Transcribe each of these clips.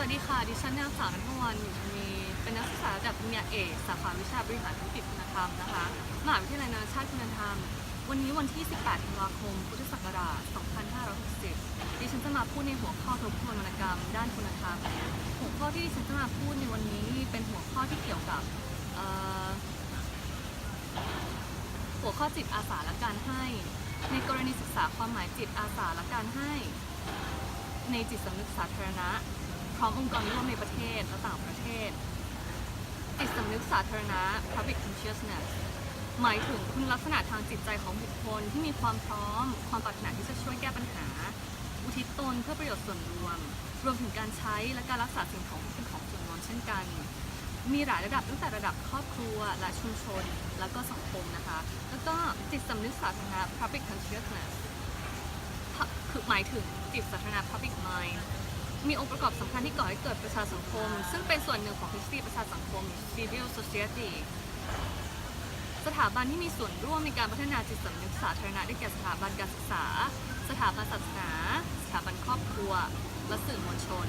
วัสดีค่ะดิฉันนางสาวณัฐวรรณอยู่มีเป็นนักศึกษาระดับปริญญาเอกสาขาวิชาบริหารธุรกิจคุณธรรมนะคะมหาวิทยาลัยนานาชาติคุณธรรมวันนี้วันที่ 18 ธันวาคม พุทธศักราช 2560 ดิฉันจะมาพูดในหัวข้อทบทวนวรรณกรรมด้านคุณธรรมหัวข้อที่ดิฉันจะมาพูดในวันนี้เป็นหัวข้อที่เกี่ยวกับหัวข้อจิตอาสาและการให้ในกรณีศึกษาความหมายจิตอาสาและการให้ในจิตสำนึกสาธารณะพร้อมองค์กรร่วมในประเทศและต่างประเทศจิตสำนึกสาธารณะ public consciousness หมายถึงคุณลักษณะทางจิตใจของบุคคลที่มีความพร้อมความปรารถนาที่จะช่วยแก้ปัญหาอุทิศตนเพื่อประโยชน์ส่วนรวมถึงการใช้และการรักษาสิ่งของที่เป็นของส่วนรวมเช่นกันมีหลายระดับตั้งแต่ระดับครอบครัวและชุมชนแล้วก็สังคมนะคะแล้วก็จิตสำนึกสาธารณะ public consciousness คือหมายถึงจิตสาธารณะ public mind มีองค์ประกอบสำคัญที่ก่อให้เกิดประชาสังคมซึ่งเป็นส่วนหนึ่งของทฤษฎีประชาสังคม civil society สถาบันที่มีส่วนร่วมในการพัฒนาจิตสำนึกสาธารณะได้แก่สถาบันการศึกษาสถาบันศาสนาสถาบันครอบครัวและสื่อมวลชน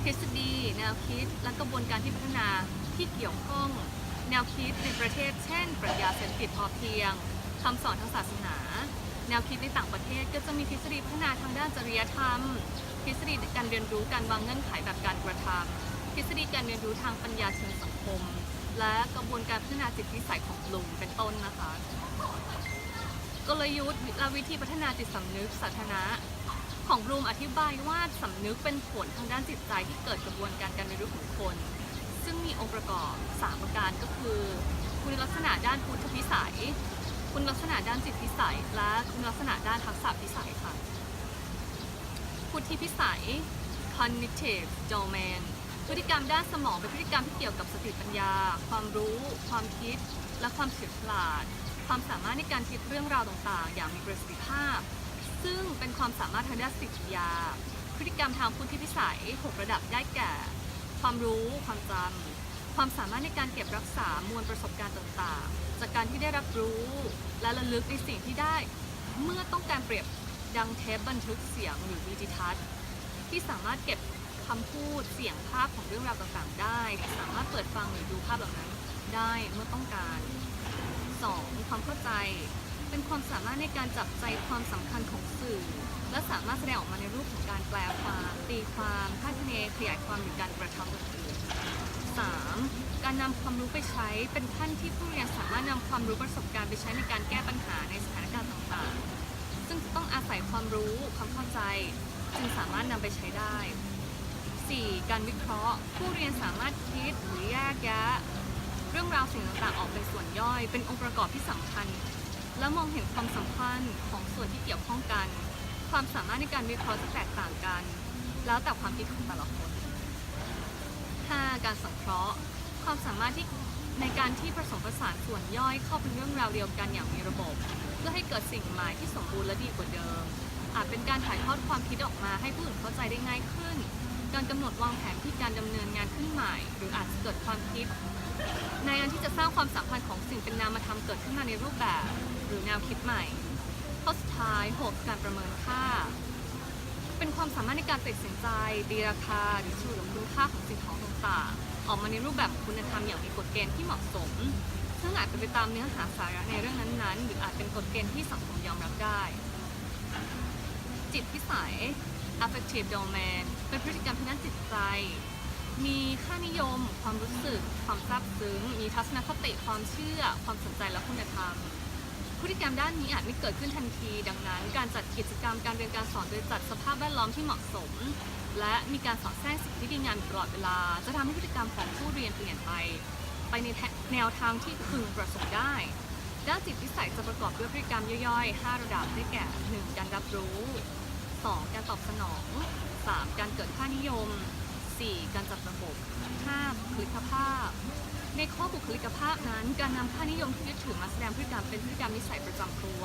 ทฤษฎีแนวคิดและกระบวนการที่พัฒนาที่เกี่ยวข้องแนวคิดในประเทศเช่นปรัชญาเศรษฐกิจพอเพียงคำสอนทางศาสนาแนวคิดในต่างประเทศก็จะมีทฤษฎีพัฒนาทางด้านจริยธรรมทฤษฎีการเรียนรู้การวางเงื่อนไขแบบการกระทำทฤษฎีการเรียนรู้ทางปัญญาเชิงสังคมและกระบวนการพัฒนาจิตวิสัยของบลูมเป็นต้นนะคะกลยุทธ์และวิธีพัฒนาจิตสำนึกสาธารณะของบลูมอธิบายว่าสำนึกเป็นผลทางด้านจิตใจที่เกิดกระบวนการเรียนรู้ของคนซึ่งมีองค์ประกอบ3ประการก็คือคุณลักษณะด้านพุทธวิสัยคุณลักษณะด้านจิตวิสัยและคุณลักษณะด้านทักษะวิสัยค่ะพุทธิวิสัย cognitive domain พฤติกรรมด้านสมองเป็นพฤติกรรมที่เกี่ยวกับสติปัญญาความรู้ความคิดและความเฉลียวฉลาดความสามารถในการคิดเรื่องราวต่างๆอย่างมีประสิทธิภาพซึ่งเป็นความสามารถทางด้านสติปัญญาพฤติกรรมทางพุทธิวิสัย6ระดับได้แก่ความรู้ความจำความสามารถในการเก็บรักษามวลประสบการณ์ต่างๆจากการที่ได้รับรู้และระลึกในสิ่งที่ได้เมื่อต้องการเปรียบดังเทปบันทึกเสียงหรือวิดิทัศน์ที่สามารถเก็บคำพูดเสียงภาพของเรื่องราวต่างๆได้สามารถเปิดฟังหรือดูภาพเหล่านั้นได้เมื่อต้องการ 2. ความเข้าใจเป็นความสามารถในการจับใจความสำคัญของสื่อและสามารถแสดงออกมาในรูปของการแปลความตีความคาดคะเนขยายความหรือการกระทำอื่น 3. การนำความรู้ไปใช้เป็นขั้นที่ผู้เรียนสามารถนำความรู้ประสบการณ์ไปใช้ในการแก้ปัญหาในสถานการณ์ต่างๆซึ่งจะต้องอาศัยความรู้ความเข้าใจจึงสามารถนำไปใช้ได้ 4. การวิเคราะห์ผู้เรียนสามารถคิดหรือแยกแยะเรื่องราวสิ่งต่างๆออกเป็นส่วนย่อยเป็นองค์ประกอบที่สำคัญและมองเห็นความสัมพันธ์ของส่วนที่เกี่ยวข้องกันความสามารถในการวิเคราะห์จะแตกต่างกันแล้วแต่ความคิดของแต่ละคน 5. การสังเคราะห์ความสามารถที่ในการที่ผสมผสานส่วนย่อยเข้าเป็นเรื่องราวเดียวกันอย่างมีระบบเพื่อให้เกิดสิ่งใหม่ที่สมบูรณ์และดีกว่าเดิมอาจเป็นการถ่ายทอดความคิดออกมาให้ผู้อื่นเข้าใจได้ง่ายขึ้นการกำหนดวางแผนที่การดำเนินงานขึ้นใหม่หรืออาจจะเกิดความคิดในการที่จะสร้างความสัมพันธ์ของสิ่งเป็นนามธรรมเกิดขึ้นมาในรูปแบบหรือแนวคิดใหม่ข้อสุดท้าย 6. การประเมินค่าเป็นความสามารถในการตัดสินใจตีราคาหรือชูหรือคุณค่าของสิ่งของต่างๆออกมาในรูปแบบของคุณธรรมอย่างมีกฎเกณฑ์ที่เหมาะสมซึ่งอาจเป็นไปตามเนื้อหาสาระในเรื่องนั้นๆหรืออาจเป็นกฎเกณฑ์ที่สังคมยอมรับได้จิตวิสัย affective domain เป็นพฤติกรรมทางด้านจิตใจมีค่านิยมความรู้สึกความซาบซึ้งมีทัศนคติความเชื่อความสนใจและคุณธรรมพฤติกรรมด้านนี้อาจไม่เกิดขึ้นทันทีดังนั้นการจัดกิจกรรมการเรียนการสอนโดยจัดสภาพแวดล้อมที่เหมาะสมและมีการสอดแทรกสิ่งที่ดีงามตลอดเวลาจะทำให้พฤติกรรมของผู้เรียนเปลี่ยนไปในแนวทางที่พึงประสงค์ได้ด้านจิตวิสัยจะประกอบด้วยพฤติกรรมย่อยๆ5ระดับได้แก่ 1. การรับรู้ 2. การตอบสนอง 3. การเกิดค่านิยม 4. การจัดระบบ 5. บุคลิกภาพในข้อบุคลิกภาพนั้นการนำค่านิยมที่ยึดถือมาแสดงพฤติกรรมเป็นพฤติกรรมนิสัยประจำตัว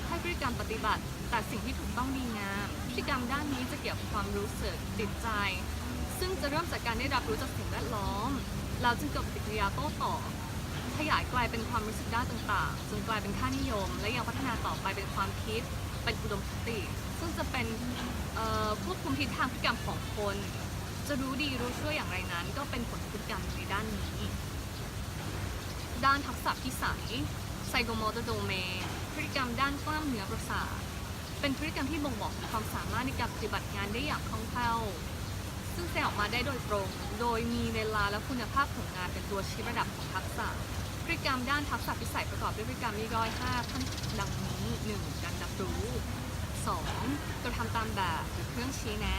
ให้พฤติกรรมปฏิบัติแต่สิ่งที่ถูกต้องดีงามพฤติกรรมด้านนี้จะเกี่ยวกับความรู้สึกจิตใจซึ่งจะเริ่มจากการได้รับรู้จากสิ่งแวดล้อมแล้วจึงเกิดปฏิกิริยาโต้ตอบขยายกลายเป็นความรู้สึกด้านต่างๆจนกลายเป็นค่านิยมและยังพัฒนาต่อไปเป็นความคิดเป็นอุดมคติซึ่งจะเป็นควบคุมทิศทางพฤติกรรมของคน จะรู้ดีรู้ชั่วอย่างไรนั้นก็เป็นผลพฤติกรรมในด้านนี้ด้านทักษะพิสัย Psychomotor Domain พฤติกรรมด้านกล้ามเนื้อประสาทเป็นพฤติกรรมที่บ่งบอกถึงความสามารถในการปฏิบัติงานได้อย่างคล่องแคล่วซึ่งแสดงออกมาได้โดยตรงโดยมีเวลาและคุณภาพของงานเป็นตัวชี้ระดับของทักษะพฤติกรรมด้านทักษะพิสัยประกอบด้วยพฤติกรรมย่อยๆ5ขั้นดังนี้ 1. การรับรู้ 2. กระทำตามแบบหรือเครื่องชี้แนะ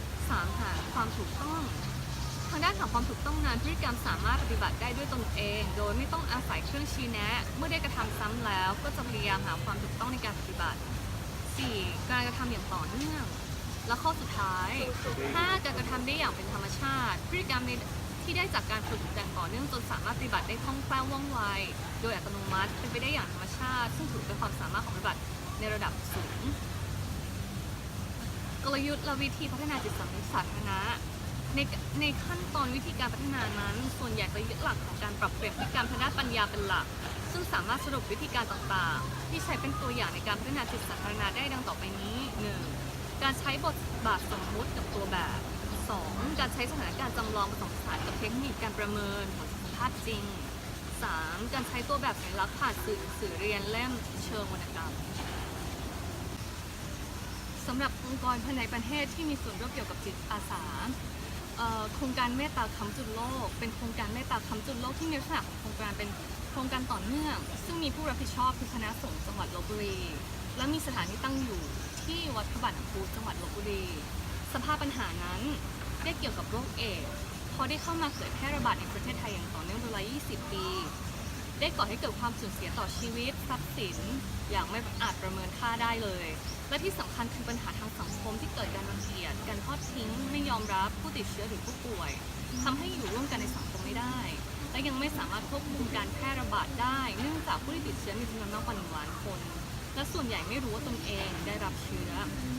3. หาความถูกต้องทางด้านของความถูกต้องนั้นพฤติกรรมสามารถปฏิบัติได้ด้วยตนเองโดยไม่ต้องอาศัยเครื่องชี้แนะเมื่อได้กระทำซ้ำแล้วก็จะพยายามหาความถูกต้องในการปฏิบัติ 4. การกระทำอย่างต่อเนื่องและข้อสุดท้าย 5. การกระทำได้อย่างเป็นธรรมชาติพฤติกรรมที่ได้จากการฝึกอย่างต่อเนื่องจนสามารถปฏิบัติได้คล่องแคล่วว่องไวโดยอัตโนมัติเป็นไปได้อย่างธรรมชาติซึ่งถือเป็นความสามารถของปฏิบัติในระดับสูงกลยุทธ์และวิธีพัฒนาจิตสำนึกสาธารณะในขั้นตอนวิธีการพัฒนานั้นส่วนใหญ่จะยึดหลักของการปรับเปลี่ยนพฤติกรรมทางด้านปัญญาเป็นหลักซึ่งสามารถสรุปวิธีการต่างๆที่ใช้เป็นตัวอย่างในการพัฒนาจิตสาธารณะได้ดังต่อไปนี้ 1. การใช้บทบาทสมมุติกับตัวแบบ 2. การใช้สถานการณ์จำลองผสมผสานกับเทคนิคการประเมินผลสัมภาษณ์จริง 3. การใช้ตัวแบบสัญลักษณ์ผ่านสื่อเรียนเล่มเชิงวรรณกรรมสำหรับองค์กรภายในประเทศที่มีส่วนร่วมเกี่ยวกับจิตอาสาโครงการเมตตาค้ำจุดโลกเป็นโครงการเมตตาค้ำจุดโลกที่มีลักษณะของโครงการเป็นโครงการต่อเนื่องซึ่งมีผู้รับผิดชอบคือคณะสงฆ์จังหวัดลพบุรีและมีสถานที่ตั้งอยู่ที่วัดพระบาทน้ำพุจังหวัดลพบุรีสภาพปัญหานั้นได้เกี่ยวกับโรคเอดส์พอได้เข้ามาเผยแพร่ระบาดในประเทศไทยอย่างต่อเนื่องเป็นเวลา 20 ปีได้ก่อให้เกิดความสูญเสียต่อชีวิตทรัพย์สินอย่างไม่อาจประเมินค่าได้เลยและที่สำคัญคือปัญหาทางสังคมที่เกิดการรังเกียจการทอดทิ้งไม่ยอมรับผู้ติดเชื้อหรือผู้ป่วยทำให้อยู่ร่วมกันในสังคมไม่ได้และยังไม่สามารถควบคุมการแพร่ระบาดได้เนื่องจากผู้ที่ติดเชื้อมีจำนวนมากกว่า1 ล้านคนและส่วนใหญ่ไม่รู้ว่าตนเองได้รับเชื้อ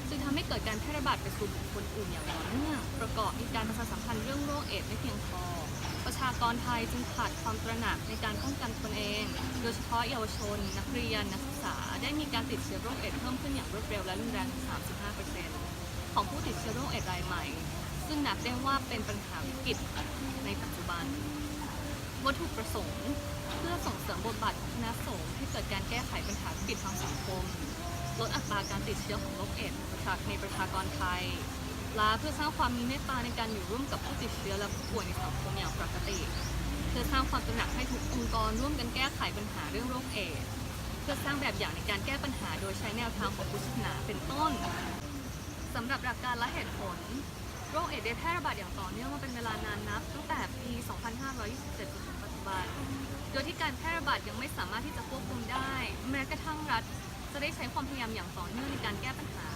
จึงทำให้เกิดการแพร่ระบาดไปสู่บุคคลอื่นอย่างต่อเนื่องประกอบกับการประชาสัมพันธ์เรื่องโรคเอดส์ไม่เพียงพอประชากรไทยจึงขาดความตระหนักในการป้องกันตนเองโดยเฉพาะเยาวชนนักเรียนนักศึกษาได้มีการติดเชื้อโรคเอดส์เพิ่มขึ้นอย่างรวดเร็วและรุนแรงถึง 35% ของผู้ติดเชื้อโรคเอดส์รายใหม่ซึ่งนับได้ว่าเป็นปัญหาวิกฤตในปัจจุบันวัตถุประสงค์เพื่อส่งเสริมบทบาทของคณะสงฆ์ให้เกิดการแก้ไขปัญหาวิกฤตทางสังคมลดอัตราการติดเชื้อของโรคเอดส์ในประชากรไทยและเพื่อสร้างความมีเมตตาในการอยู่ร่วมกับผู้ติดเชื้อและผู้ป่วยในสังคมอย่างปกติเพื่อสร้างความตระหนักให้ทุกองค์กรร่วมกันแก้ไขปัญหาเรื่องโรคเอดส์เพื่อสร้างแบบอย่างในการแก้ปัญหาโดยใช้แนวทางของพุทธศาสนาเป็นต้นสำหรับหลักการและเหตุผลโรคเอดส์ได้แพร่ระบาดอย่างต่อเนื่องมาเป็นเวลานานนับตั้งแต่ปี 2527 จนถึงปัจจุบันโดยที่การแพร่ระบาดยังไม่สามารถที่จะควบคุมได้แม้กระทั่งรัฐจะได้ใช้ความพยายามอย่างต่อเนื่องในการแก้ปัญหา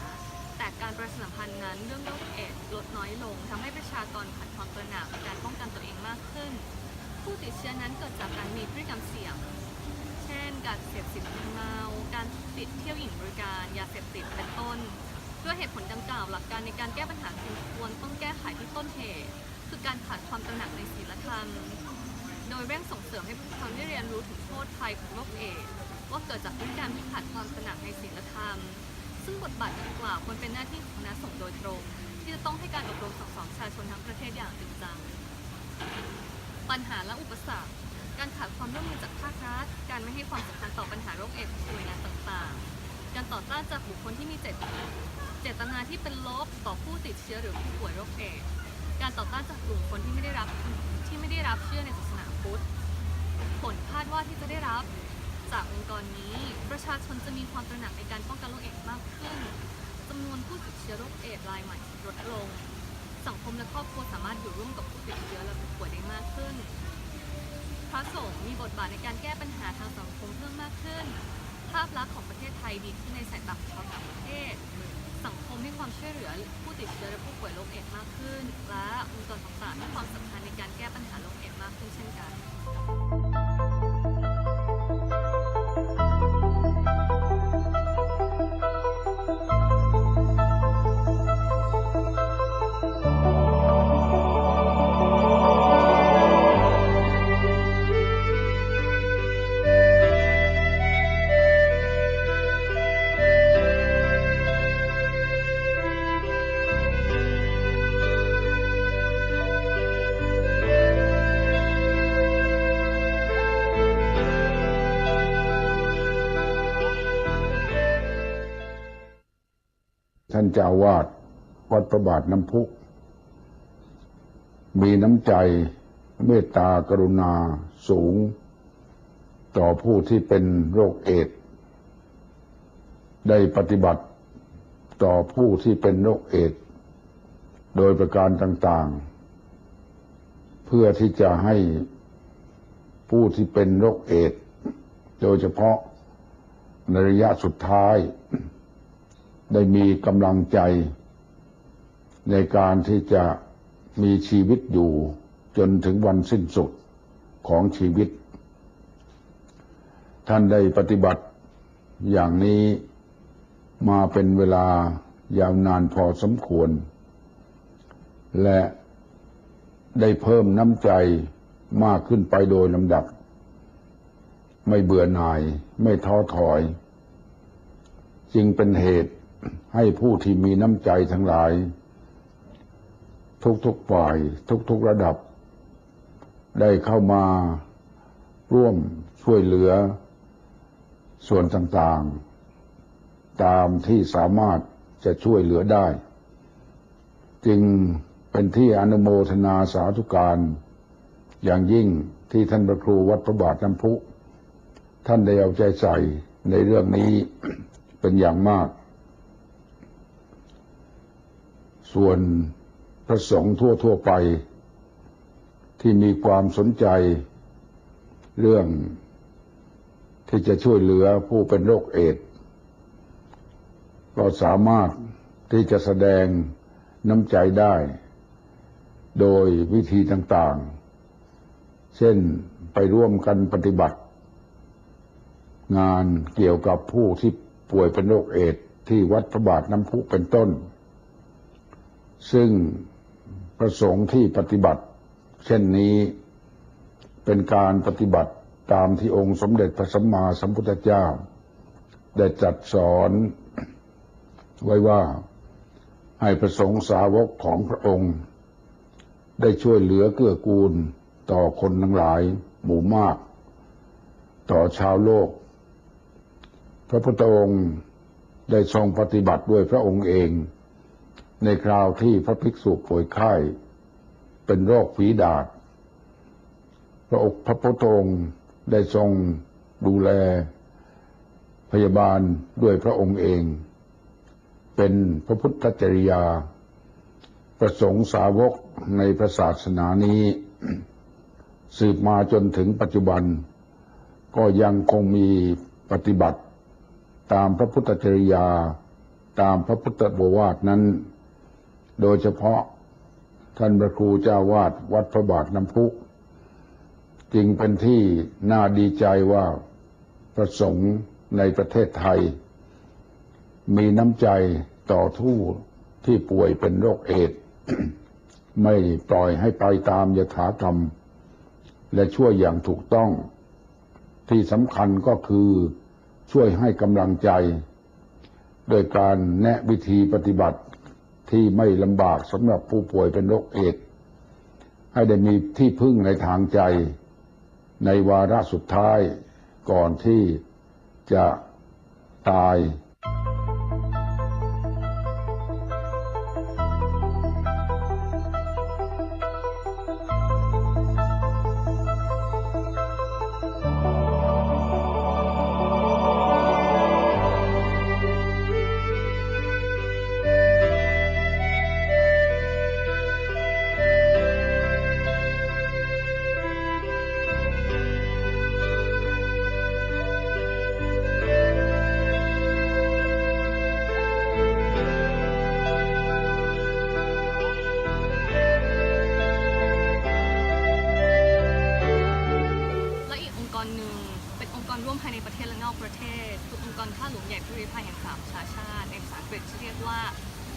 แต่การประชาสัมพันธ์นั้นเรื่องโรคเอดส์ลดน้อยลงทำให้ประชากรขาดความตระหนักในการป้องกันตัวเองมากขึ้นผู้ติดเชื้อนั้นเกิดจากการมีพฤติกรรมเสี่ยงเช่นการเสพสิ่งมึนเมาการติดเที่ยวหญิงบริการยาเสพติดเป็นต้นด้วยเหตุผลดังกล่าวหลักการในการแก้ปัญหาควรต้องแก้ไขที่ต้นเหตุคือการขาดความตระหนักในศีลธรรมโดยเร่งส่งเสริมให้ผู้คนได้เรียนรู้ถึงโทษภัยของโรคเอดส์ว่าเกิดจากพฤติกรรมที่ขาดความตระหนักในศีลธรรมซึ่งบทบาทดังกล่าวควรเป็นหน้าที่ของคณะสงฆ์โดยตรงที่จะต้องให้การอบรมสั่งสอนประชาชนทั้งประเทศอย่างจริงจังปัญหาและอุปสรรคการขาดความร่วมมือจากภาครัฐการไม่ให้ความสำคัญต่อปัญหาโรคเอดส์ของหน่วยงานต่างๆการต่อต้านจากบุคคลที่มีเจตนาที่เป็นลบต่อผู้ติดเชื้อหรือผู้ป่วยโรคเอดส์การต่อต้านจากกลุ่มคนที่ไม่ได้รับเชื่อในศาสนาพุทธผลคาดว่าที่จะได้รับจากองค์กรนี้ประชาชนจะมีความตระหนักในการป้องกันโรคเอดส์มากขึ้นจำนวนผู้ติดเชื้อโรคเอดส์รายใหม่ลดลงสังคมและครอบครัวสามารถอยู่ร่วมกับผู้ติดเชื้อและผู้ป่วยได้มากขึ้นพระสงฆ์มีบทบาทในการแก้ปัญหาทางสังคมเพิ่มมากขึ้นภาพลักษณ์ของประเทศไทยดีขึ้นในสายตาของชาวต่างประเทศสังคมให้ความช่วยเหลือผู้ติดเชื้อและผู้ป่วยโรคเอดส์มากขึ้นและองค์กรต่างๆให้ความสำคัญในการแก้ปัญหาโรคเอดส์มากขึ้นเช่นกัน ท่านเจ้าวาดวัดพระบาทน้ำพุมีน้ำใจเมตตากรุณาสูงต่อผู้ที่เป็นโรคเอดส์ได้ปฏิบัติต่อผู้ที่เป็นโรคเอดส์โดยประการต่างๆเพื่อที่จะให้ผู้ที่เป็นโรคเอดส์โดยเฉพาะในระยะสุดท้ายได้มีกำลังใจในการที่จะมีชีวิตอยู่จนถึงวันสิ้นสุดของชีวิตท่านได้ปฏิบัติอย่างนี้มาเป็นเวลายาวนานพอสมควรและได้เพิ่มน้ำใจมากขึ้นไปโดยลำดับไม่เบื่อหน่ายไม่ท้อถอยจึงเป็นเหตุให้ผู้ที่มีน้ำใจทั้งหลายทุกๆฝ่ายทุกๆระดับได้เข้ามาร่วมช่วยเหลือส่วนต่างๆตามที่สามารถจะช่วยเหลือได้จึงเป็นที่อนุโมทนาสาธุการอย่างยิ่งที่ท่านพระครูวัดพระบาทน้ำพุท่านได้เอาใจใส่ในเรื่องนี้เป็นอย่างมากส่วนพระสงฆ์ทั่วไปที่มีความสนใจเรื่องที่จะช่วยเหลือผู้เป็นโรคเอดส์ก็สามารถที่จะแสดงน้ำใจได้โดยวิธีต่างๆเช่นไปร่วมกันปฏิบัติงานเกี่ยวกับผู้ที่ป่วยเป็นโรคเอดส์ที่วัดพระบาทน้ำพุเป็นต้นซึ่งพระสงฆ์ที่ปฏิบัติเช่นนี้เป็นการปฏิบัติตามที่องค์สมเด็จพระสัมมาสัมพุทธเจ้าได้ตรัสสอนไว้ว่าให้พระสงฆ์สาวกของพระองค์ได้ช่วยเหลือเกื้อกูลต่อคนทั้งหลายหมู่มากต่อชาวโลกพระพุทธองค์ได้ทรงปฏิบัติด้วยพระองค์เองในคราวที่พระภิกษุป่วยไข้เป็นโรคฝีดาษพระพุทธองค์ได้ทรงดูแลพยาบาลด้วยพระองค์เองเป็นพระพุทธจริยาประสงค์สาวกในพระศาสนานี้สืบมาจนถึงปัจจุบันก็ยังคงมีปฏิบัติตามพระพุทธจริยาตามพระพุทธโอวาทนั้นโดยเฉพาะท่านพระครูเจ้าวาดวัดพระบาทน้ำพุจึงเป็นที่น่าดีใจว่าพระสงฆ์ในประเทศไทยมีน้ำใจต่อผู้ที่ป่วยเป็นโรคเอดส์ ไม่ปล่อยให้ไปตามยถากรรมและช่วยอย่างถูกต้องที่สำคัญก็คือช่วยให้กำลังใจโดยการแนะวิธีปฏิบัติที่ไม่ลำบากสำหรับผู้ป่วยเป็นโรคเอดส์ให้ได้มีที่พึ่งในทางใจในวาระสุดท้ายก่อนที่จะตาย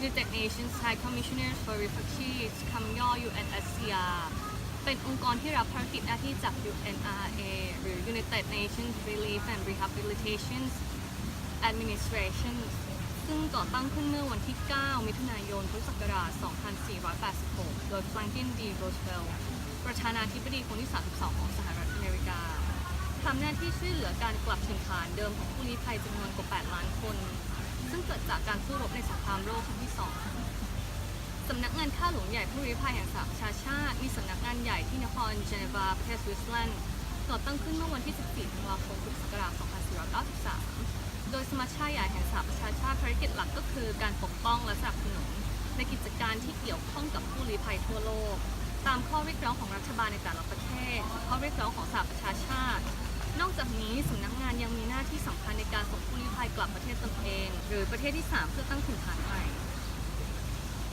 United Nations High Commissioners for Refugees คำย่อ UNHCR เป็นองค์กรที่รับภารกิจหน้าที่จาก UNRA หรือ United Nations Relief and Rehabilitation Administration ซึ่งก่อตั้งขึ้นเมื่อวันที่ 9 มิถุนายน พุทธศักราช 2486 โดย Franklin D. Roosevelt ประธานาธิบดีคนที่ 32 ของสหรัฐอเมริกาทำหน้าที่ช่วยเหลือการกลับถิ่นฐานเดิมของผู้ลี้ภัยจำนวนกว่า 8 ล้านคน ซึ่งเกิดจากการสู้รบในสงครามโลกครั้งที่2สำนักงานข้าหลวงใหญ่ผู้ลี้ภัยแห่งสหประชาชาติมีสำนักงานใหญ่ที่นครเจนีวาประเทศสวิตเซอร์แลนด์ก่อตั้งขึ้นเมื่อวันที่ 14 ธันวาคม พุทธศักราช 2493 โดยสมัชชาใหญ่แห่งสหประชาชาติภารกิจหลักก็คือการปกป้องและสนับสนุนในกิจการที่เกี่ยวข้องกับผู้ลี้ภัยทั่วโลกตามข้อเรียกร้องของรัฐบาลในแต่ละประเทศข้อเรียกร้องของสหประชาชาตินอกจากนี้สำนักงานยังมีหน้าที่สำคัญในการส่งผู้ลี้ภัยกลับประเทศตนเองหรือประเทศที่ 3 เพื่อตั้งถิ่นฐานใหม่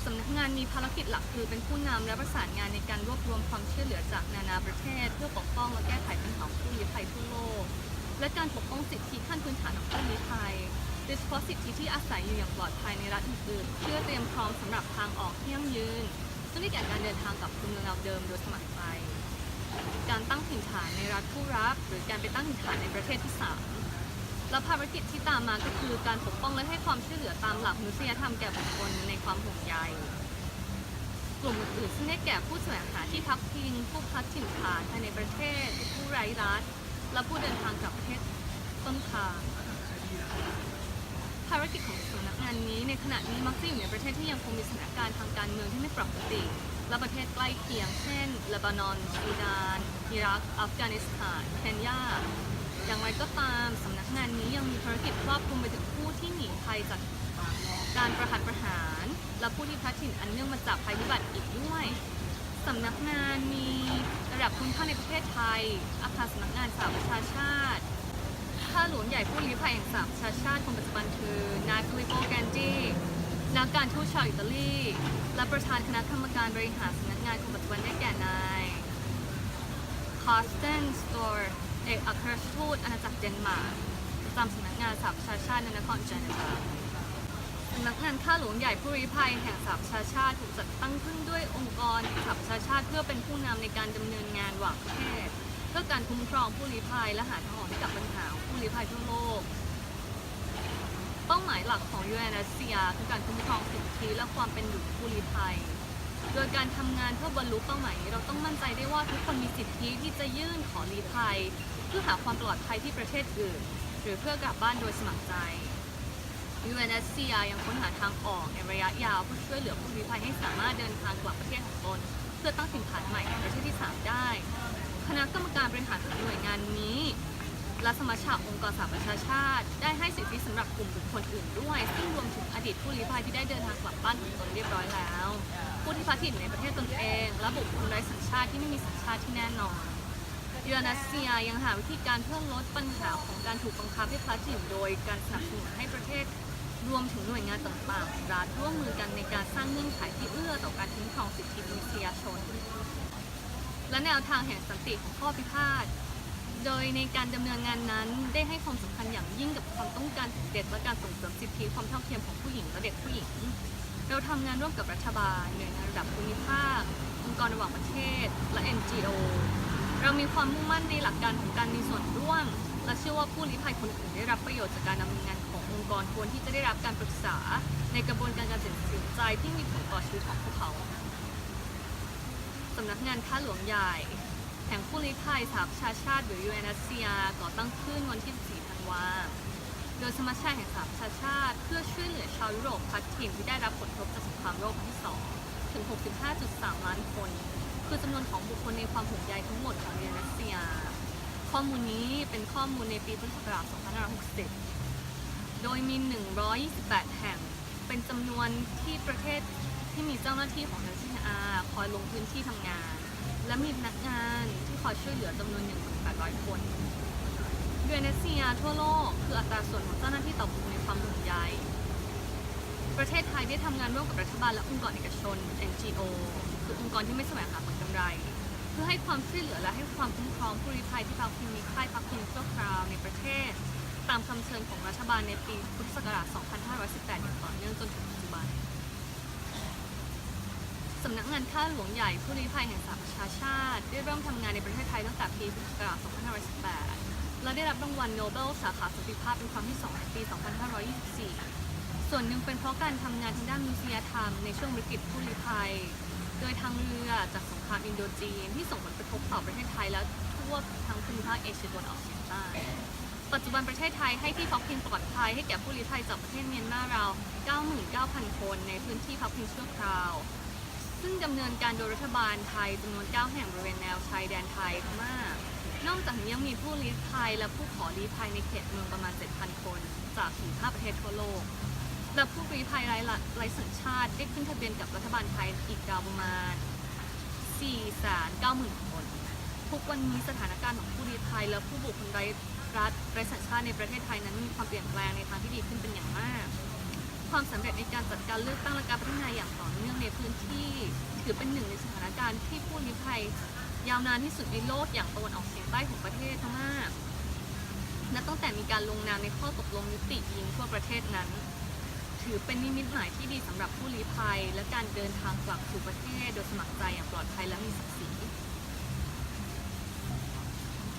สำนักงานมีภารกิจหลักคือเป็นผู้นำและประสานงานในการรวบรวมความช่วยเหลือจากนานาประเทศเพื่อปกป้องและแก้ไขปัญหาผู้ลี้ภัยทั่วโลกและการปกป้องสิทธิขั้นพื้นฐานของผู้ลี้ภัยโดยเฉพาะสิทธิที่อาศัยอยู่อย่างปลอดภัยในรัฐอื่นๆเพื่อเตรียมพร้อมสำหรับทางออกที่ยั่งยืนซึ่งได้แก่การเดินทางกลับภูมิลำเนาเดิมโดยสมัครใจการตั้งถิ่นฐานในรัฐผู้รับหรือการไปตั้งถิ่นฐานในประเทศที่ 3และภารกิจที่ตามมาก็คือการปกป้องและให้ความช่วยเหลือตามหลักมนุษยธรรมแก่บุคคลในความห่วงใยกลุ่มอื่นๆซึ่งได้แก่ผู้แสวงหาที่พักพิงผู้พักถิ่นฐานภายในประเทศผู้ไร้รัฐและผู้เดินทางกลับประเทศต้นทางภารกิจของสำนักงานนี้ในขณะนี้มักจะอยู่ในประเทศที่ยังคงมีสถานการณ์ทางการเมืองที่ไม่ปกติและประเทศใกล้เคียงเช่นเลบานอนซูดานอิรักอัฟกานิสถานเคนยาอย่างไรก็ตามสำนักงานนี้ยังมีภารกิจครอบคลุมไปถึงผู้ที่หนีภัยจากการประหารและผู้ที่พลัดถิ่นอันเนื่องมาจากภัยพิบัติอีกด้วยสำนักงานมีระดับคุณค่าในประเทศไทยอาคารสำนักงานสหประชาชาติข้าหลวงใหญ่ผู้ลี้ภัยแห่งสหประชาชาติคนปัจจุบันคือนายฟิลิปโปแกนจีนักการทูตชาวอิตาลีและประธานคณะกรรมการบริหารสำนักงานคนปัจจุบันได้แก่นายคาร์สเตนสโตร์เอกอัครราชทูตอาณาจักรเดนมาร์กประจำสำนักงานสหประชาชาติในนครเจนีวาสำนักงานข้าหลวงใหญ่ผู้ลี้ภัยแห่งสหประชาชาติถูกจัดตั้งขึ้นด้วยองค์กรสหประชาชาติเพื่อเป็นผู้นำในการดำเนินงานระหว่างประเทศเพื่อการคุ้มครองผู้ลี้ภัยและหาทางออกให้กับปัญหาผู้ลี้ภัยทั่วโลกเป้าหมายหลักของ UNHCR คือการคุ้มครองสิทธิและความเป็นอยู่ของผู้ลี้ภัยโดยการทำงานเพื่อบรรลุเป้าหมายนี้เราต้องมั่นใจได้ว่าทุกคนมีสิทธิที่จะยื่นขอลี้ภัยเพื่อหาความปลอดภัยที่ประเทศอื่นหรือเพื่อกลับบ้านโดยสมัครใจ UNHCR ยังค้นหาทางออกในระยะยาวเพื่อช่วยเหลือผู้ลี้ภัยให้สามารถเดินทางกลับประเทศของตนเพื่อตั้งถิ่นฐานใหม่ในประเทศที่ 3 ได้คณะกรรมการบริหารของหน่วยงานนี้และสมาชิกองค์กรสหประชาชาติได้ให้สิทธิสำหรับกลุ่มบุคคลอื่นด้วยซึ่งรวมถึงอดีตผู้ลี้ภัยที่ได้เดินทางกลับบ้านของตนเรียบร้อยแล้วผู้ที่พัดถิ่นในประเทศตนเองและบุคคลไร้สัญชาติที่ไม่มีสัญชาติที่แน่นอน UNHCR ยังหาวิธีการเพื่อลดปัญหาของการถูกบังคับให้พลัดถิ่นโดยการสนับสนุนให้ประเทศรวมถึงหน่วยงานต่างๆของรัฐร่วมมือกันในการสร้างเงื่อนไขที่เอื้อต่อการคุ้มครองสิทธิมนุษยชนและแนวทางแห่งสันติของข้อพิพาทโดยในการดำเนินงานนั้นได้ให้ความสำคัญอย่างยิ่งกับความต้องการของเด็กและการส่งเสริมสิทธิความเท่าเทียมของผู้หญิงและเด็กผู้หญิงเราทำงานร่วมกับรัฐบาลหน่วยงานระดับภูมิภาคองค์กรระหว่างประเทศและ NGO เรามีความมุ่งมั่นในหลักการของการมีส่วนร่วมและเชื่อว่าผู้ลี้ภัยคนอื่นได้รับประโยชน์จากการดำเนินงานขององค์กรควรที่จะได้รับการปรึกษาในกระบวนการตัดสินใจที่มีผลต่อชีวิตของพวกเขาสำนักงานข้าหลวงใหญ่แห่งผู้ลี้ภัยสหประชาชาติหรือ UNHCR ก่อตั้งขึ้นวันที่ 14 ธันวาคมโดยสมาชิกแห่งสหประชาชาติเพื่อช่วยเหลือชาวยุโรปพลัดถิ่นที่ได้รับผลกระทบจากสงครามโลกครั้งที่ 2 ถึง 65.3 ล้านคนคือจำนวนของบุคคลในความห่วงใยทั้งหมดของ UNHCR ข้อมูลนี้เป็นข้อมูลในปีพุทธศักราช 2560 โดยมี 128 แห่งเป็นจำนวนที่ประเทศที่มีเจ้าหน้าที่ของ UNHCR คอยลงพื้นที่ทำงานและมีพนักงานที่คอยช่วยเหลือจำนวน 1,800 คน UNHCR ทั่วโลกคืออัตราส่วนของเจ้าหน้าที่ต่อบุคคลในความห่วงใยประเทศไทยได้ทำงานร่วมกับรัฐบาลและองค์กรเอกชน NGO คือองค์กรที่ไม่แสวงหาผลกำไรเพื่อให้ความช่วยเหลือและให้ความคุ้มครองผู้ลี้ภัยที่พักพิงในค่ายพักพิงชั่วคราวในประเทศตามคำเชิญของรัฐบาลในปีพุทธศักราช 2518 อย่างต่อเนื่องจนถึงปัจจุบันสำนักงานข้าหลวงใหญ่ผู้ลี้ภัยแห่งสหประชาชาติได้เริ่มทำงานในประเทศไทยตั้งแต่ปีพุทธศักราช 2518 และได้รับรางวัลโนเบลสาขาสันติภาพเป็นครั้งที่ 2 ในปี 2524 ส่วนหนึ่งเป็นเพราะการทำงานทางด้านมนุษยธรรมในช่วงวิกฤตผู้ลี้ภัยโดยทางเรือจากสงครามอินโดจีนที่ส่งผลกระทบต่อประเทศไทยและทั่วทั้งภูมิภาคเอเชียตะวันออกเฉียงใต้ ปัจจุบันประเทศไทยให้ที่พักพิงปลอดภัยให้แก่ผู้ลี้ภัยจากประเทศเมียนมาราว 99,000 คนในพื้นที่พักพิงชั่วคราวซึ่งดำเนินการโดยรัฐบาลไทยจำนวน 9 แห่งบริเวณแนวชายแดนไทยพม่านอกจากนี้ยังมีผู้ลี้ภัยและผู้ขอลี้ภัยในเขตเมืองประมาณ 7,000 คนจาก45ประเทศทั่วโลกและผู้ลี้ภัยไร้สัญชาติได้ขึ้นทะเบียนกับรัฐบาลไทยอีกราวประมาณ 490,000 คนทุกวันนี้สถานการณ์ของผู้ลี้ภัยและผู้บุคคลไร้รัฐไร้สัญชาติในประเทศไทยนั้นมีความเปลี่ยนแปลงในทางที่ดีขึ้นเป็นอย่างมากความสำเร็จในการจัดการเลือกตั้งและการพัฒนาอย่างต่อเนื่องในพื้นที่ถือเป็นหนึ่งในสถานการณ์ที่ผู้ลี้ภัยยาวนานที่สุดในโลกอย่างตะวันออกเฉียงใต้ของประเทศพม่านับตั้งแต่มีการลงนามในข้อตกลงยุติยิงทั่วประเทศนั้นถือเป็นนิมิตหมายที่ดีสำหรับผู้ลี้ภัยและการเดินทางกลับสู่ประเทศโดยสมัครใจอย่างปลอดภัยและมีศักดิ์ศรี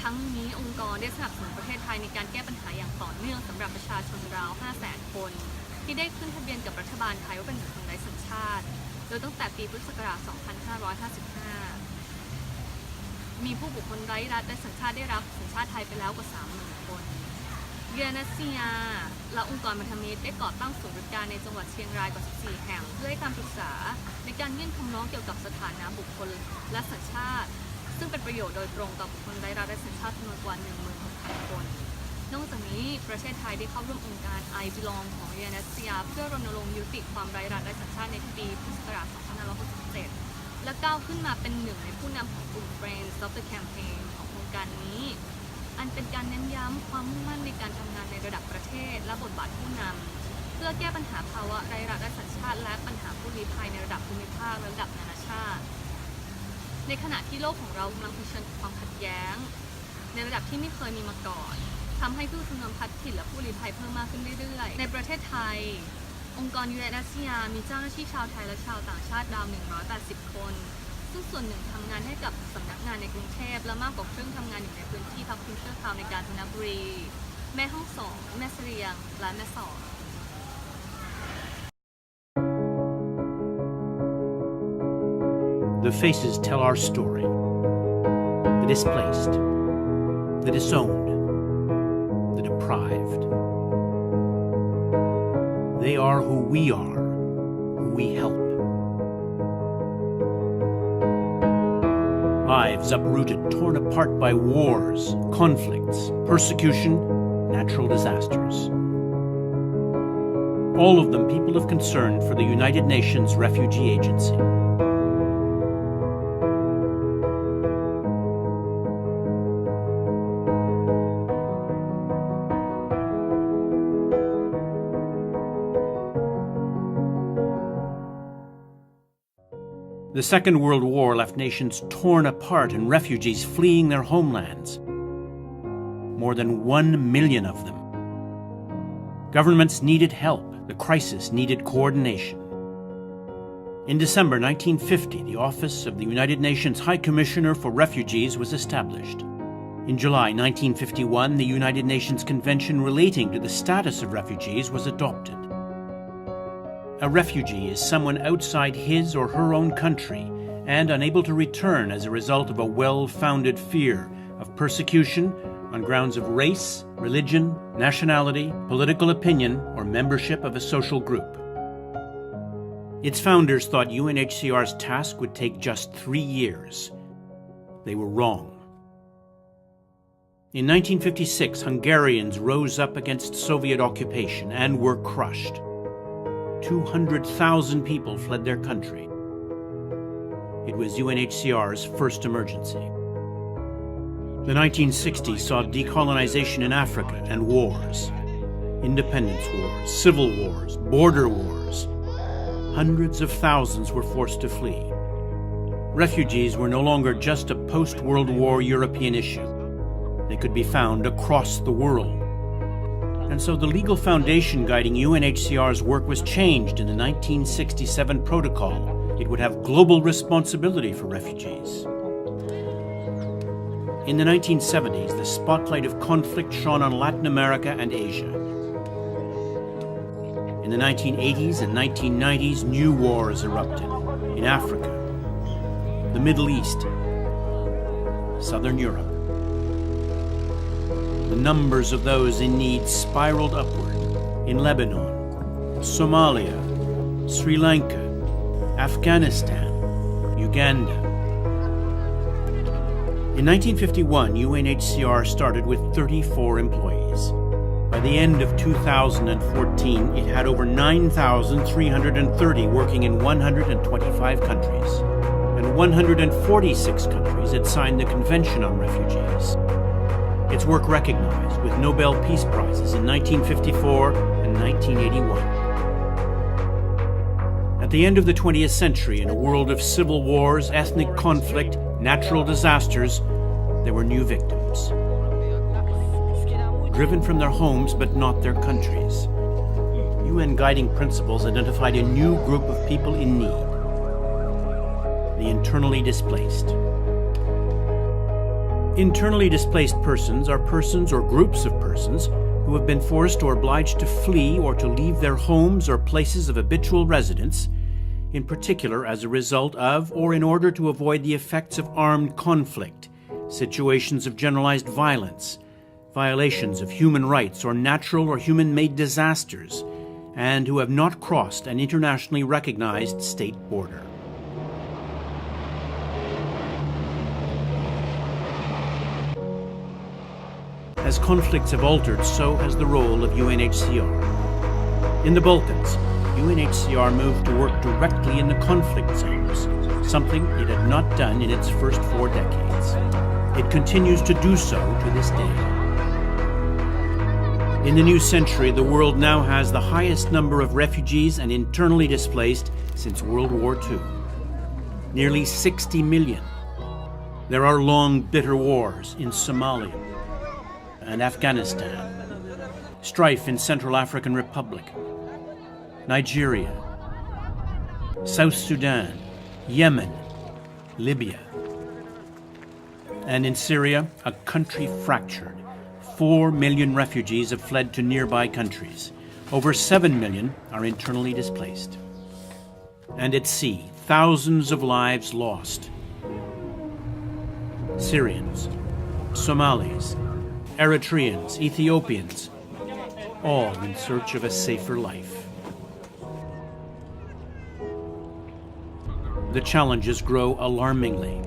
ทั้งนี้องค์กรได้สนับสนุนประเทศไทยในการแก้ปัญหาอย่างต่อเนื่องสำหรับประชาชนราว 500,000 คนที่ได้ขึ้นทะเบียนกับรัฐบาลไทยว่าเป็นบุคคลไร้สัญชาติโดยตั้งแต่ปีพุทธศักราช 2555 มีผู้บุคคลไร้รัฐและสัญชาติได้รับสัญชาติไทยไปแล้วกว่า 30,000 คนเยนัสเซียและองค์กรพันธมิตรได้ก่อตั้งศูนย์บริการในจังหวัดเชียงรายกว่า 14 แห่งเพื่อให้คำปรึกษาในการยื่นคำร้องเกี่ยวกับสถานะบุคคลและสัญชาติซึ่งเป็นประโยชน์โดยตรงต่อบุคคลไร้รัฐและสัญชาติจำนวนกว่า 16,000 คนนอกจากนี้ประเทศไทยได้เข้าร่วมองค์การ I Belong ของเยนัสเซียเพื่อรณรงค์ยุติความไร้รัฐและสัญชาติในปีพุทธศักราช 2567 และก้าวขึ้นมาเป็นหนึ่งในผู้นำของกลุ่ม Friends of the Campaign ของโครงการนี้อันเป็นการเน้นย้ำความมุ่งมั่นในการทำงานในระดับประเทศและบทบาทผู้นำเพื่อแก้ปัญหาภาวะไร้รัฐและสัญชาติและปัญหาผู้ลี้ภัยในระดับภูมิภาคและระดับนานาชาติในขณะที่โลกของเรากำลังเผชิญกับความขัดแย้งในระดับที่ไม่เคยมีมาก่อนทำให้ผู้ชุมนุมพลัดถิ่นและผู้ลี้ภัยเพิ่มมากขึ้นเรื่อยๆในประเทศไทยองค์กร UNHCR มีเจ้าหน้าที่ชาวไทยและชาวต่างชาติราว 180 คนซึ่งส่วนหนึ่งทำงานให้กับสำนักงานในกรุงเทพและมากกว่าครึ่งทำงานอยู่ในพื้นที่พักพิงชั่วคราวในกาญจนบุรีแม่ฮ่องสอนแม่เสรียงและแม่สอด The faces tell our story. The displaced, the disowned, the deprived. They are who we are, who we help. Lives uprooted, torn apart by wars, conflicts, persecution, natural disasters. All of them people of concern for the United Nations Refugee Agency. The Second World War left nations torn apart and refugees fleeing their homelands. More than 1 million of them. Governments needed help. The crisis needed coordination. In December 1950, the Office of the United Nations High Commissioner for Refugees was established. In July 1951, the United Nations Convention relating to the status of refugees was adopted. A refugee is someone outside his or her own country and unable to return as a result of a well-founded fear of persecution on grounds of race, religion, nationality, political opinion, or membership of a social group. Its founders thought UNHCR's task would take just 3 years. They were wrong. In 1956, Hungarians rose up against Soviet occupation and were crushed. 200,000 people fled their country. It was UNHCR's first emergency. The 1960s saw decolonization in Africa and wars. Independence wars, civil wars, border wars. Hundreds of thousands were forced to flee. Refugees were no longer just a post-World War European issue. They could be found across the world. And so the legal foundation guiding UNHCR's work was changed in the 1967 protocol. It would have global responsibility for refugees. In the 1970s, the spotlight of conflict shone on Latin America and Asia. In the 1980s and 1990s, new wars erupted in Africa, the Middle East, Southern Europe. the numbers of those in need spiraled upward in Lebanon, Somalia, Sri Lanka, Afghanistan, Uganda. In 1951, UNHCR started with 34 employees. By the end of 2014, it had over 9,330 working in 125 countries, and 146 countries had signed the Convention on Refugees. Its work recognized with Nobel Peace Prizes in 1954 and 1981. At the end of the 20th century, in a world of civil wars, ethnic conflict, natural disasters, there were new victims. Driven from their homes but not their countries. UN guiding principles identified a new group of people in need: the internally displaced. Internally displaced persons are persons or groups of persons who have been forced or obliged to flee or to leave their homes or places of habitual residence, in particular as a result of or in order to avoid the effects of armed conflict, situations of generalized violence, violations of human rights or natural or human-made disasters, and who have not crossed an internationally recognized state border. As conflicts have altered, so has the role of UNHCR. In the Balkans, UNHCR moved to work directly in the conflict zones, something it had not done in its first 4 decades. It continues to do so to this day. In the new century, the world now has the highest number of refugees and internally displaced since World War II. Nearly 60 million. There are long, bitter wars in Somalia and Afghanistan, strife in Central African Republic, Nigeria, South Sudan, Yemen, Libya, and in Syria, a country fractured. 4 million refugees have fled to nearby countries. Over 7 million are internally displaced. And at sea, thousands of lives lost. Syrians, Somalis, Eritreans, Ethiopians, all in search of a safer life. The challenges grow alarmingly.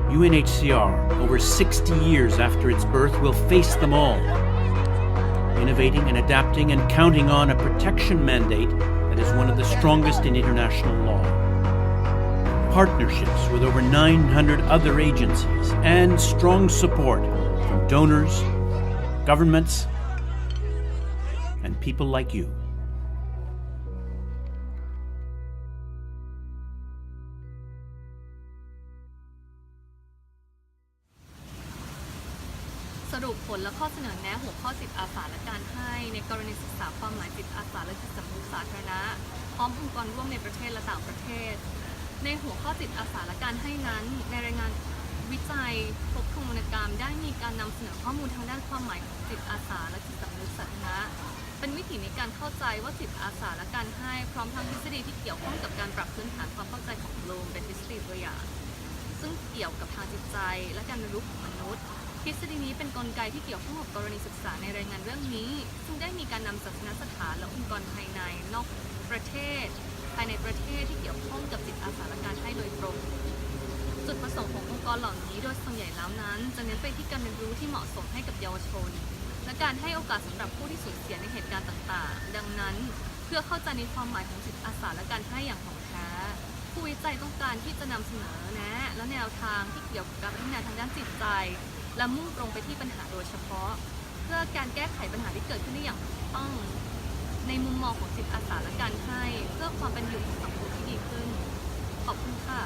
UNHCR, over 60 years after its birth, will face them all, innovating and adapting and counting on a protection mandate that is one of the strongest in international law. Partnerships with over 900 other agencies and strong support from donors, governments, and people like you.สรุปผลและข้อเสนอแนะหัวข้อจิตอาสาและการให้ในกรณีศึกษาความหมายจิตอาสาและจิตสำนึกสาธารณะพร้อมองค์กรร่วมในประเทศและต่างประเทศในหัวข้อจิตอาสาและการให้นั้นในรายงานวิจัยทบทวนวรรณกรรมได้มีการนำเสนอข้อมูลทางด้านความหมายของจิตอาสาและจิตสำนึกสาธารณะเป็นวิถีในการเข้าใจว่าจิตอาสาและการให้พร้อมทั้งทฤษฎีที่เกี่ยวข้องกับการปรับพื้นฐานความเข้าใจของบลูมเป็นทฤษฎีตัวอย่างซึ่งเกี่ยวกับทางจิตใจและการเรียนรู้ของมนุษย์ทฤษฎีนี้เป็นกลไกที่เกี่ยวข้องกับกรณีศึกษาในรายงานเรื่องนี้ซึ่งได้มีการนำศาสนสถานและองค์กรภายในนอกประเทศภายในประเทศที่เกี่ยวข้องกับจิตอาสาและการให้โดยตรงจุดประสงค์ขององค์กรเหล่านี้โดยส่วนใหญ่แล้วนั้นจะเน้นไปที่การเรียนรู้ที่เหมาะสมให้กับเยาวชนและการให้โอกาสสำหรับผู้ที่สูญเสียในเหตุการณ์ต่างๆดังนั้นเพื่อเข้าใจในความหมายของจิตอาสาและการให้อย่างถ่องแท้ผู้วิจัยต้องการที่จะนำเสนอแนะและแนวทางที่เกี่ยวกับการพัฒนาทางด้านจิตใจและมุ่งตรงไปที่ปัญหาโดยเฉพาะเพื่อการแก้ไขปัญหาที่เกิดขึ้นได้อย่างถูกต้องในมุมมองของจิตอาสาและการให้เพื่อความเป็นอยู่ของสังคมที่ดีขึ้นขอบคุณค่ะ